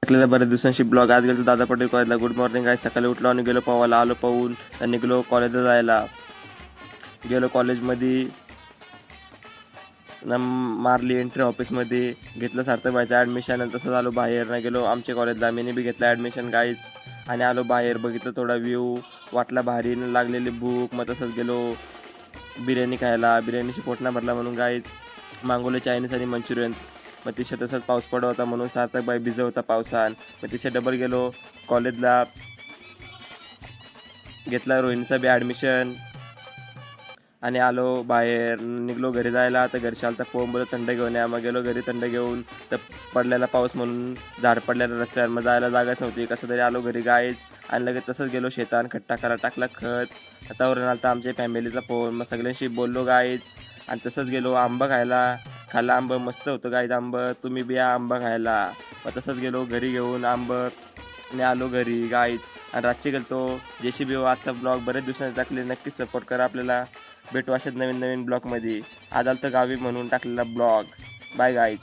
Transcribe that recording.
टाकलेला बऱ्याच दिवसांशी ब्लॉग. आज गेलो दादा पटेल कॉलेजला. गुड मॉर्निंग आहे. सकाळी उठलो आणि गेलो पोहायला. आलो पाहून तर निघलो कॉलेजला जायला. गेलो कॉलेजमध्ये मारली एंट्री ऑफिसमध्ये. घेतलं सार्थकबाईचं ॲडमिशन आणि तसंच आलो बाहेर. नाही गेलो आमच्या कॉलेजला. मीने बी घेतलं ॲडमिशन गाईच आणि आलो बाहेर. बघितलं थोडा व्ह्यू वाटला भारी. लागलेली भूक. मग तसंच गेलो बिर्याणी खायला. बिर्याणीशी पोट नाही भरला म्हणून गाईच मागवले चायनीज आणि मंचुरियन. मग तिथे तसंच पाऊस पडत होता म्हणून सार्थकबाई भिजत होता पावसान. मग तिथे डबल गेलो कॉलेजला. घेतला रोहिणीचा बी ॲडमिशन आणि आलो बाहेर. निघलो घरी जायला. तर घरी आलं तर फोन बोलत थंड घेऊन या. मग गेलो घरी थंड घेऊन. तर पडलेला पाऊस म्हणून झाड पडलेल्या रस्त्यावर. मग जायला जागाच नव्हती. कसं तरी आलो घरी गाईच आणि लगेच तसंच गेलो शेतात. खत टाकायला टाकला खत. आतावरून आलं तर आमच्या फॅमिलीचा फोन. मग सगळ्यांशी बोललो गाईच आणि तसंच गेलो आंबा खायला. खाल्ला आंबं मस्त होतं गाईच आंबं. तुम्ही बी या आंबा खायला. मग तसंच गेलो घरी घेऊन आंबं आणि आलो घरी गाईच. आणि रातची गेलतो JCB. आजचा ब्लॉग बरेच दिवसांनी टाकले. नक्कीच सपोर्ट करा आपल्याला. भेटू अशाच नवीन नवीन ब्लॉगमध्ये. आज आलं तर गावी म्हणून टाकलेला ब्लॉग. Bye guys.